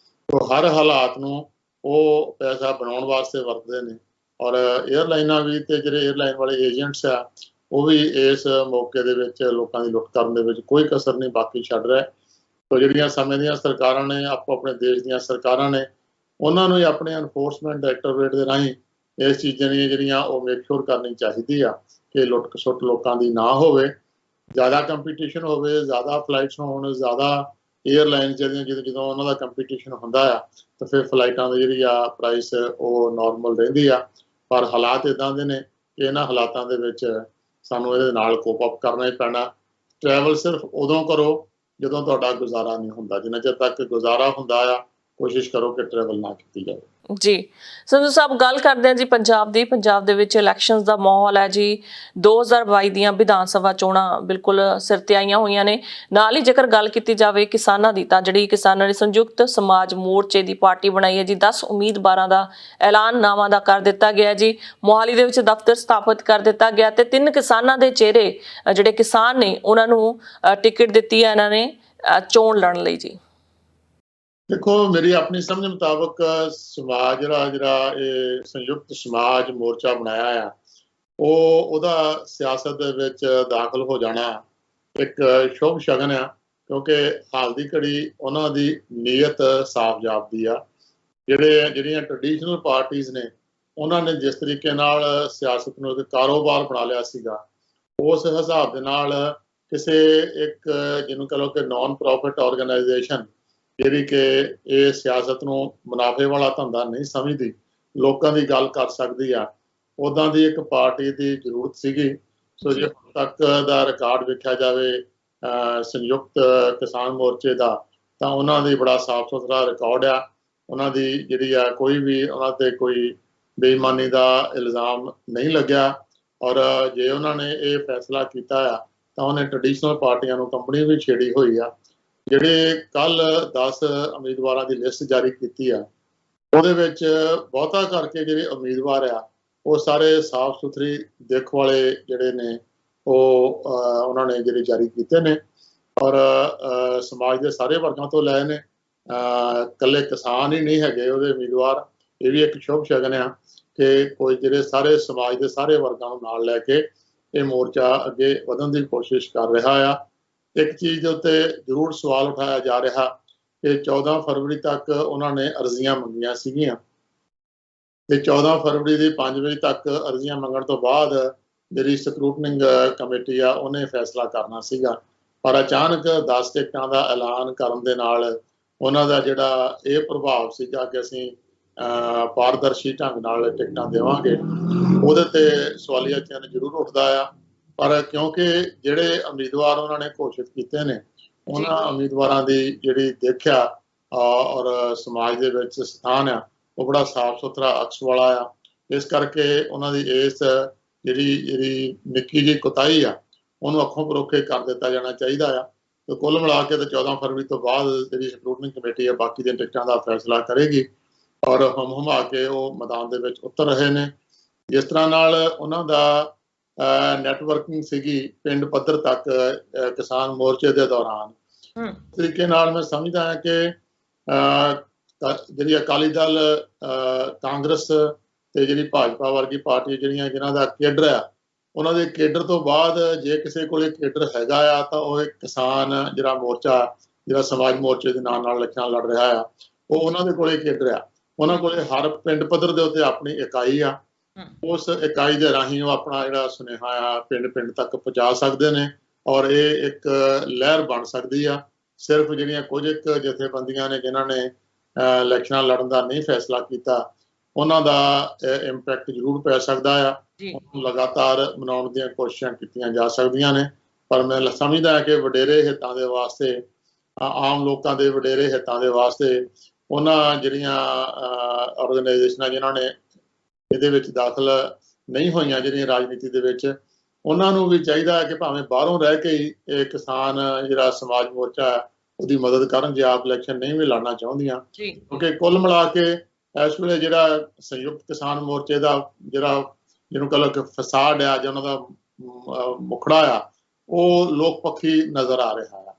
ਸੋ ਹਰ ਹਾਲਾਤ ਨੂੰ ਉਹ ਪੈਸਾ ਬਣਾਉਣ ਵਾਸਤੇ ਵਰਤਦੇ ਨੇ, ਔਰ ਏਅਰਲਾਈਨਾਂ ਵੀ ਤੇ ਜਿਹੜੇ ਏਅਰਲਾਈਨ ਵਾਲੇ ਏਜੰਟਸ ਆ ਉਹ ਵੀ ਇਸ ਮੌਕੇ ਦੇ ਵਿੱਚ ਲੋਕਾਂ ਦੀ ਲੁੱਟ ਕਰਨ ਦੇ ਵਿੱਚ ਕੋਈ ਕਸਰ ਨਹੀਂ ਬਾਕੀ ਛੱਡ ਰਿਹਾ। ਸੋ ਜਿਹੜੀਆਂ ਸਮੇਂ ਦੀਆਂ ਸਰਕਾਰਾਂ ਨੇ, ਆਪੋ ਆਪਣੇ ਦੇਸ਼ ਦੀਆਂ ਸਰਕਾਰਾਂ ਨੇ, ਉਹਨਾਂ ਨੂੰ ਹੀ ਆਪਣੇ ਐਨਫੋਰਸਮੈਂਟ ਡਾਇਰੈਕਟੋਰੇਟ ਦੇ ਰਾਹੀਂ ਇਸ ਚੀਜ਼ਾਂ ਦੀਆਂ ਜਿਹੜੀਆਂ ਉਹ ਮੇਕ ਸ਼ੋਰ ਕਰਨੀ ਚਾਹੀਦੀ ਆ ਕਿ ਲੁੱਟ ਖਸੁੱਟ ਲੋਕਾਂ ਦੀ ਨਾ ਹੋਵੇ, ਜ਼ਿਆਦਾ ਕੰਪੀਟੀਸ਼ਨ ਹੋਵੇ, ਜ਼ਿਆਦਾ ਫਲਾਈਟਸ ਹੋਣ, ਜ਼ਿਆਦਾ ਏਅਰਲਾਈਨ ਜਿਹੜੀਆਂ ਜਦੋਂ ਉਹਨਾਂ ਦਾ ਕੰਪੀਟੀਸ਼ਨ ਹੁੰਦਾ ਆ ਤਾਂ ਫਿਰ ਫਲਾਈਟਾਂ ਦੀ ਜਿਹੜੀ ਆ ਪ੍ਰਾਈਸ ਉਹ ਨੋਰਮਲ ਰਹਿੰਦੀ ਆ। ਪਰ ਹਾਲਾਤ ਇੱਦਾਂ ਦੇ ਨੇ ਕਿ ਇਹਨਾਂ ਹਾਲਾਤਾਂ ਦੇ ਵਿੱਚ ਸਾਨੂੰ ਇਹਦੇ ਨਾਲ ਕੋਪ ਅਪ ਕਰਨਾ ਹੀ ਪੈਣਾ। ਟਰੈਵਲ ਸਿਰਫ ਉਦੋਂ ਕਰੋ ਜਦੋਂ ਤੁਹਾਡਾ ਗੁਜ਼ਾਰਾ ਨਹੀਂ ਹੁੰਦਾ, ਜਿੰਨਾ ਚਿਰ ਤੱਕ ਗੁਜ਼ਾਰਾ ਹੁੰਦਾ ਆ ਕੋਸ਼ਿਸ਼ ਕਰੋ ਕਿ ਟਰੈਵਲ ਨਾ ਕੀਤੀ ਜਾਵੇ। ਜੀ ਸੰਧੂ ਸਾਹਿਬ, ਗੱਲ ਕਰਦੇ ਹਾਂ ਜੀ ਪੰਜਾਬ ਦੇ ਵਿੱਚ ਇਲੈਕਸ਼ਨਸ ਦਾ ਮਾਹੌਲ ਹੈ ਜੀ। 2022 ਦੀਆਂ ਵਿਧਾਨ ਸਭਾ ਚੋਣਾਂ ਬਿਲਕੁਲ ਸਿਰ ਤੇ ਆਈਆਂ ਹੋਈਆਂ ਨੇ। ਨਾਲ ਹੀ ਜੇਕਰ ਗੱਲ ਕੀਤੀ ਜਾਵੇ ਕਿਸਾਨਾਂ ਦੀ, ਤਾਂ ਜਿਹੜੀ ਕਿਸਾਨਾਂ ਨੇ ਸੰਯੁਕਤ ਸਮਾਜ ਮੋਰਚੇ ਦੀ ਪਾਰਟੀ ਬਣਾਈ ਹੈ ਜੀ। 10 ਉਮੀਦਵਾਰਾਂ ਦਾ ਐਲਾਨਨਾਮਾ ਦਾ ਕਰ ਦਿੱਤਾ ਗਿਆ ਜੀ। ਮੋਹਾਲੀ ਦੇ ਵਿੱਚ ਦਫ਼ਤਰ ਸਥਾਪਿਤ ਕਰ ਦਿੱਤਾ ਗਿਆ ਤੇ 3 ਕਿਸਾਨਾਂ ਦੇ ਚਿਹਰੇ, ਜਿਹੜੇ ਕਿਸਾਨ ਨੇ, ਉਹਨਾਂ ਨੂੰ ਟਿਕਟ ਦਿੱਤੀ ਹੈ ਇਹਨਾਂ ਨੇ ਚੋਣ ਲੜਨ ਲਈ ਜੀ। ਦੇਖੋ, ਮੇਰੀ ਆਪਣੀ ਸਮਝ ਮੁਤਾਬਕ ਸਮਾਜ ਜਿਹੜਾ ਇਹ ਸੰਯੁਕਤ ਸਮਾਜ ਮੋਰਚਾ ਬਣਾਇਆ ਆ, ਉਹਦਾ ਸਿਆਸਤ ਦੇ ਵਿੱਚ ਦਾਖਲ ਹੋ ਜਾਣਾ ਇੱਕ ਸ਼ੁਭ ਸ਼ਗਨ ਆ, ਕਿਉਂਕਿ ਹਾਲ ਦੀ ਘੜੀ ਉਹਨਾਂ ਦੀ ਨੀਅਤ ਸਾਫ਼ ਜਾਪਦੀ ਆ। ਜਿਹੜੀਆਂ ਟ੍ਰੈਡੀਸ਼ਨਲ ਪਾਰਟੀਆਂ ਨੇ, ਉਹਨਾਂ ਨੇ ਜਿਸ ਤਰੀਕੇ ਨਾਲ ਸਿਆਸਤ ਨੂੰ ਇੱਕ ਕਾਰੋਬਾਰ ਬਣਾ ਲਿਆ ਸੀਗਾ, ਉਸ ਹਿਸਾਬ ਦੇ ਨਾਲ ਕਿਸੇ ਇੱਕ, ਜਿਹਨੂੰ ਕਹ ਲਓ ਕਿ ਨਾਨ ਪ੍ਰੋਫਿਟ ਆਰਗੇਨਾਈਜੇਸ਼ਨ, ਜਿਹੜੀ ਕਿ ਇਹ ਸਿਆਸਤ ਨੂੰ ਮੁਨਾਫੇ ਵਾਲਾ ਧੰਦਾ ਨਹੀਂ ਸਮਝਦੀ, ਲੋਕਾਂ ਦੀ ਗੱਲ ਕਰ ਸਕਦੀ ਆ, ਉੱਦਾਂ ਦੀ ਇੱਕ ਪਾਰਟੀ ਦੀ ਜ਼ਰੂਰਤ ਸੀਗੀ। ਸੋ ਜੇ ਹੁਣ ਤੱਕ ਦਾ ਰਿਕਾਰਡ ਵੇਖਿਆ ਜਾਵੇ ਸੰਯੁਕਤ ਕਿਸਾਨ ਮੋਰਚੇ ਦਾ, ਤਾਂ ਉਹਨਾਂ ਦੀ ਬੜਾ ਸਾਫ਼ ਸੁਥਰਾ ਰਿਕਾਰਡ ਆ। ਉਹਨਾਂ ਦੀ ਜਿਹੜੀ ਆ, ਕੋਈ ਵੀ ਉਹਨਾਂ 'ਤੇ ਕੋਈ ਬੇਈਮਾਨੀ ਦਾ ਇਲਜ਼ਾਮ ਨਹੀਂ ਲੱਗਿਆ। ਔਰ ਜੇ ਉਹਨਾਂ ਨੇ ਇਹ ਫੈਸਲਾ ਕੀਤਾ ਆ, ਤਾਂ ਉਹਨੇ ਟ੍ਰੈਡੀਸ਼ਨਲ ਪਾਰਟੀਆਂ ਨੂੰ ਕੰਪਨੀ ਵੀ ਛੇੜੀ ਹੋਈ ਆ। ਜਿਹੜੇ ਕੱਲ 10 ਉਮੀਦਵਾਰਾਂ ਦੀ ਲਿਸਟ ਜਾਰੀ ਕੀਤੀ ਆ, ਉਹਦੇ ਵਿੱਚ ਬਹੁਤਾ ਕਰਕੇ ਜਿਹੜੇ ਉਮੀਦਵਾਰ ਆ, ਉਹ ਸਾਰੇ ਸਾਫ਼ ਸੁਥਰੀ ਦਿੱਖ ਵਾਲੇ ਜਿਹੜੇ ਨੇ, ਉਹ ਉਹਨਾਂ ਨੇ ਜਿਹੜੇ ਜਾਰੀ ਕੀਤੇ ਨੇ। ਔਰ ਸਮਾਜ ਦੇ ਸਾਰੇ ਵਰਗਾਂ ਤੋਂ ਲਏ ਨੇ, ਇਕੱਲੇ ਕਿਸਾਨ ਹੀ ਨਹੀਂ ਹੈਗੇ ਉਹਦੇ ਉਮੀਦਵਾਰ। ਇਹ ਵੀ ਇੱਕ ਸ਼ੁਭ ਸ਼ਗਨ ਆ ਕਿ ਕੋਈ ਜਿਹੜੇ ਸਾਰੇ ਸਮਾਜ ਦੇ ਸਾਰੇ ਵਰਗਾਂ ਨੂੰ ਨਾਲ ਲੈ ਕੇ ਇਹ ਮੋਰਚਾ ਅੱਗੇ ਵਧਣ ਦੀ ਕੋਸ਼ਿਸ਼ ਕਰ ਰਿਹਾ ਆ। ਇੱਕ ਚੀਜ਼ ਦੇ ਉੱਤੇ ਜ਼ਰੂਰ ਸਵਾਲ ਉਠਾਇਆ ਜਾ ਰਿਹਾ ਕਿ 14 ਫਰਵਰੀ ਤੱਕ ਉਹਨਾਂ ਨੇ ਅਰਜ਼ੀਆਂ ਮੰਗੀਆਂ ਸੀਗੀਆਂ, ਤੇ 14 ਫਰਵਰੀ ਦੀ 5 ਵਜੇ ਤੱਕ ਅਰਜ਼ੀਆਂ ਮੰਗਣ ਤੋਂ ਬਾਅਦ ਜਿਹੜੀ ਸਕਰੂਟਨਿੰਗ ਕਮੇਟੀ ਆ, ਉਹਨੇ ਫੈਸਲਾ ਕਰਨਾ ਸੀਗਾ। ਪਰ ਅਚਾਨਕ 10 ਟਿਕਟਾਂ ਦਾ ਐਲਾਨ ਕਰਨ ਦੇ ਨਾਲ ਉਹਨਾਂ ਦਾ ਜਿਹੜਾ ਇਹ ਪ੍ਰਭਾਵ ਸੀਗਾ ਕਿ ਅਸੀਂ ਪਾਰਦਰਸ਼ੀ ਢੰਗ ਨਾਲ ਟਿਕਟਾਂ ਦੇਵਾਂਗੇ, ਉਹਦੇ ਤੇ ਸਵਾਲੀਆ ਚਿੰਨ੍ਹ ਜ਼ਰੂਰ ਉੱਠਦਾ ਆ। ਪਰ ਕਿਉਂਕਿ ਜਿਹੜੇ ਉਮੀਦਵਾਰ ਉਹਨਾਂ ਨੇ ਘੋਸ਼ਿਤ ਕੀਤੇ ਨੇ, ਉਹਨਾਂ ਉਮੀਦਵਾਰਾਂ ਦੀ ਜਿਹੜੀ ਦੇਖਿਆ ਔਰ ਸਮਾਜ ਦੇ ਵਿੱਚ ਸਥਾਨ ਆ, ਉਹ ਬੜਾ ਸਾਫ਼ ਸੁਥਰਾ ਅਕਸ ਵਾਲਾ ਆ। ਇਸ ਕਰਕੇ ਉਹਨਾਂ ਦੀ ਇਸ ਜਿਹੜੀ ਨਿੱਕੀ ਜਿਹੀ ਕੁਤਾਹੀ ਆ, ਉਹਨੂੰ ਅੱਖੋਂ ਪਰੋਖੇ ਕਰ ਦਿੱਤਾ ਜਾਣਾ ਚਾਹੀਦਾ ਆ। ਤੇ ਕੁੱਲ ਮਿਲਾ ਕੇ ਤਾਂ 14 ਫਰਵਰੀ ਤੋਂ ਬਾਅਦ ਜਿਹੜੀ ਸਕਰੂਟਨਿੰਗ ਕਮੇਟੀ ਆ, ਬਾਕੀ ਦੀਆਂ ਟਿਕਟਾਂ ਦਾ ਫੈਸਲਾ ਕਰੇਗੀ। ਔਰ ਹਮ-ਹਮਾ ਕੇ ਉਹ ਮੈਦਾਨ ਦੇ ਵਿੱਚ ਉਤਰ ਰਹੇ ਨੇ। ਜਿਸ ਤਰ੍ਹਾਂ ਨਾਲ ਉਹਨਾਂ ਦਾ ਨੈਟਵਰਕਿੰਗ ਸੀਗੀ ਪਿੰਡ ਪੱਧਰ ਤੱਕ ਕਿਸਾਨ ਮੋਰਚੇ ਦੇ ਦੌਰਾਨ, ਤਰੀਕੇ ਨਾਲ ਮੈਂ ਸਮਝਦਾ ਹਾਂ ਕਿ ਜਿਹੜੀ ਅਕਾਲੀ ਦਲ, ਕਾਂਗਰਸ ਤੇ ਜਿਹੜੀ ਭਾਜਪਾ ਵਰਗੀ ਪਾਰਟੀ, ਜਿਨ੍ਹਾਂ ਦਾ ਕੇਡਰ ਆ, ਉਹਨਾਂ ਦੇ ਕੇਡਰ ਤੋਂ ਬਾਅਦ ਜੇ ਕਿਸੇ ਕੋਲੇ ਕੇਡਰ ਹੈਗਾ ਆ, ਤਾਂ ਉਹ ਇੱਕ ਕਿਸਾਨ ਜਿਹੜਾ ਮੋਰਚਾ, ਜਿਹੜਾ ਸਮਾਜ ਮੋਰਚੇ ਦੇ ਨਾਂ ਨਾਲ ਇਲੈਕਸ਼ਨ ਲੜ ਰਿਹਾ ਆ, ਉਹ ਉਹਨਾਂ ਦੇ ਕੋਲੇ ਕੇਡਰ ਆ। ਉਹਨਾਂ ਕੋਲੇ ਹਰ ਪਿੰਡ ਪੱਧਰ ਦੇ ਉੱਤੇ ਆਪਣੀ ਇਕਾਈ ਆ। ਉਸ ਇਕਾਈ ਦੇ ਰਾਹੀਂ ਉਹ ਆਪਣਾ ਜਿਹੜਾ ਸੁਨੇਹਾ ਆ ਪਿੰਡ ਪਿੰਡ ਤੱਕ ਪਹੁੰਚਾ ਸਕਦੇ ਨੇ, ਔਰ ਇਹ ਇੱਕ ਲਹਿਰ ਬਣ ਸਕਦੀ ਆ। ਸਿਰਫ ਜਿਹੜੀਆਂ ਕੁਝ ਇੱਕ ਜਥੇਬੰਦੀਆਂ ਨੇ ਜਿਨ੍ਹਾਂ ਨੇ ਇਲੈਕਸ਼ਨਾਂ ਲੜਨ ਦਾ ਨਹੀਂ ਫੈਸਲਾ ਕੀਤਾ, ਉਹਨਾਂ ਦਾ ਇੰਪੈਕਟ ਜ਼ਰੂਰ ਪੈ ਸਕਦਾ ਆ। ਉਹਨੂੰ ਲਗਾਤਾਰ ਮਨਾਉਣ ਦੀਆਂ ਕੋਸ਼ਿਸ਼ਾਂ ਕੀਤੀਆਂ ਜਾ ਸਕਦੀਆਂ ਨੇ। ਪਰ ਮੈਂ ਸਮਝਦਾ ਕਿ ਵਡੇਰੇ ਹਿੱਤਾਂ ਦੇ ਵਾਸਤੇ, ਆਮ ਲੋਕਾਂ ਦੇ ਵਡੇਰੇ ਹਿੱਤਾਂ ਦੇ ਵਾਸਤੇ, ਉਹਨਾਂ ਜਿਹੜੀਆਂ ਆਰਗੇਨਾਈਜੇਸ਼ਨਾਂ ਜਿਨ੍ਹਾਂ ਨੇ ਇਹਦੇ ਵਿੱਚ ਦਾਖਲ ਨਹੀਂ ਹੋਈਆਂ, ਜਿਹੜੀਆਂ ਰਾਜਨੀਤੀ ਦੇ ਵਿੱਚ, ਉਹਨਾਂ ਨੂੰ ਵੀ ਚਾਹੀਦਾ ਹੈ ਕਿ ਭਾਵੇਂ ਬਾਹਰੋਂ ਰਹਿ ਕੇ ਹੀ ਇਹ ਕਿਸਾਨ ਜਿਹੜਾ ਸਮਾਜ ਮੋਰਚਾ ਹੈ, ਉਹਦੀ ਮਦਦ ਕਰਨ, ਜੇ ਆਪ ਇਲੈਕਸ਼ਨ ਨਹੀਂ ਵੀ ਲੜਨਾ ਚਾਹੁੰਦੀਆਂ। ਕਿਉਂਕਿ ਕੁੱਲ ਮਿਲਾ ਕੇ ਇਸ ਵੇਲੇ ਜਿਹੜਾ ਸੰਯੁਕਤ ਕਿਸਾਨ ਮੋਰਚੇ ਦਾ ਜਿਹਨੂੰ ਕਹ ਲਓ ਕਿ ਫਸਾਡ ਆ, ਜਾਂ ਉਹਨਾਂ ਦਾ ਮੁਖੜਾ ਆ, ਉਹ ਲੋਕ ਪੱਖੀ ਨਜ਼ਰ ਆ ਰਿਹਾ ਆ।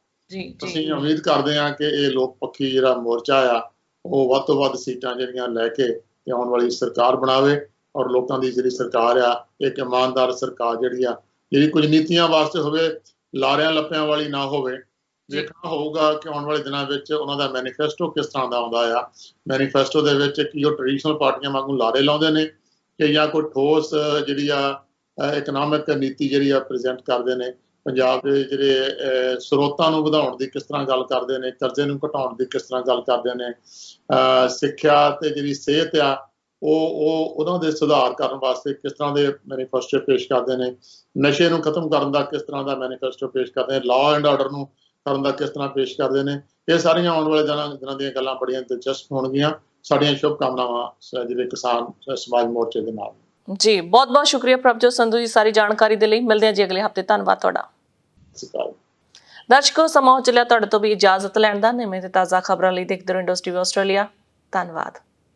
ਅਸੀਂ ਉਮੀਦ ਕਰਦੇ ਹਾਂ ਕਿ ਇਹ ਲੋਕ ਪੱਖੀ ਜਿਹੜਾ ਮੋਰਚਾ ਆ, ਉਹ ਵੱਧ ਤੋਂ ਵੱਧ ਸੀਟਾਂ ਜਿਹੜੀਆਂ ਲੈ ਕੇ ਤੇ ਆਉਣ ਵਾਲੀ ਸਰਕਾਰ ਬਣਾਵੇ। ਔਰ ਲੋਕਾਂ ਦੀ ਜਿਹੜੀ ਸਰਕਾਰ ਆ, ਇੱਕ ਇਮਾਨਦਾਰ ਸਰਕਾਰ ਜਿਹੜੀ ਕੁਝ ਨੀਤੀਆਂ ਵਾਸਤੇ ਹੋਵੇ, ਲਾਰਿਆਂ ਲੱਪਿਆਂ ਵਾਲੀ ਨਾ ਹੋਵੇ। ਦੇਖਣਾ ਹੋਊਗਾ ਕਿ ਆਉਣ ਵਾਲੇ ਦਿਨਾਂ ਵਿੱਚ ਉਹਨਾਂ ਦਾ ਮੈਨੀਫੈਸਟੋ ਕਿਸ ਤਰ੍ਹਾਂ ਦਾ ਆਉਂਦਾ ਆ। ਮੈਨੀਫੈਸਟੋ ਦੇ ਵਿੱਚ ਕੀ ਉਹ ਟ੍ਰੈਡੀਸ਼ਨਲ ਪਾਰਟੀਆਂ ਵਾਂਗੂ ਲਾਰੇ ਲਾਉਂਦੇ ਨੇ, ਕਿ ਜਾਂ ਕੋਈ ਠੋਸ ਜਿਹੜੀ ਆ ਇਕਨੋਮਿਕ ਨੀਤੀ ਜਿਹੜੀ ਆ ਪ੍ਰੈਜ਼ੈਂਟ ਕਰਦੇ ਨੇ। ਪੰਜਾਬ ਦੇ ਜਿਹੜੇ ਸਰੋਤਾਂ ਨੂੰ ਵਧਾਉਣ ਦੀ ਕਿਸ ਤਰ੍ਹਾਂ ਗੱਲ ਕਰਦੇ ਨੇ, ਕਰਜ਼ੇ ਨੂੰ ਘਟਾਉਣ ਦੀ ਕਿਸ ਤਰ੍ਹਾਂ ਗੱਲ ਕਰਦੇ ਨੇ, ਸਿੱਖਿਆ ਤੇ ਜਿਹੜੀ ਸਿਹਤ ਆ, ਉਹਨਾਂ ਦੇ ਸੁਧਾਰ ਕਰਨ ਵਾਸਤੇ ਕਿਸ ਤਰ੍ਹਾਂ ਦੇ ਮੈਨੀਫੈਸਟੋ ਪੇਸ਼ ਕਰਦੇ ਨੇ, ਨਸ਼ੇ ਨੂੰ ਖਤਮ ਕਰਨ ਦਾ ਕਿਸ ਤਰ੍ਹਾਂ ਦਾ ਮੈਨੀਫੈਸਟੋ ਪੇਸ਼ ਕਰਦੇ ਨੇ, ਲਾਅ ਐਂਡ ਆਰਡਰ ਨੂੰ ਕਰਨ ਦਾ ਕਿਸ ਤਰ੍ਹਾਂ ਪੇਸ਼ ਕਰਦੇ ਨੇ। ਇਹ ਸਾਰੀਆਂ ਆਉਣ ਵਾਲੇ ਦਿਨਾਂ ਦੀਆਂ ਗੱਲਾਂ ਬੜੀਆਂ ਦਿਲਚਸਪ ਹੋਣਗੀਆਂ। ਸਾਡੀਆਂ ਸ਼ੁਭਕਾਮਨਾਵਾਂ ਜਿਹੜੇ ਕਿਸਾਨ ਸਮਾਜ ਮੋਰਚੇ ਦੇ ਨਾਲ। ਜੀ, ਬਹੁਤ ਬਹੁਤ ਸ਼ੁਕਰੀਆ ਪ੍ਰਭਜੋਤ ਸੰਧੂ ਜੀ ਸਾਰੀ ਜਾਣਕਾਰੀ ਦੇ ਲਈ। ਮਿਲਦੇ ਹਾਂ ਜੀ ਅਗਲੇ ਹਫਤੇ। ਧੰਨਵਾਦ ਤੁਹਾਡਾ। ਸਤਿ ਸ਼੍ਰੀ ਅਕਾਲ। ਦਰਸ਼ਕੋ, ਸਮਾਂ ਹੋ ਚੱਲਿਆ ਤੁਹਾਡੇ ਤੋਂ ਵੀ ਇਜਾਜ਼ਤ ਲੈਣ ਦਾ। ਨਵੇਂ ਤੇ ਤਾਜ਼ਾ ਖਬਰਾਂ ਲਈ ਦੇਖਦੇ ਰਹੋ ਇੰਡਸਟਰੀ ਆਸਟ੍ਰੇਲੀਆ। ਧੰਨਵਾਦ।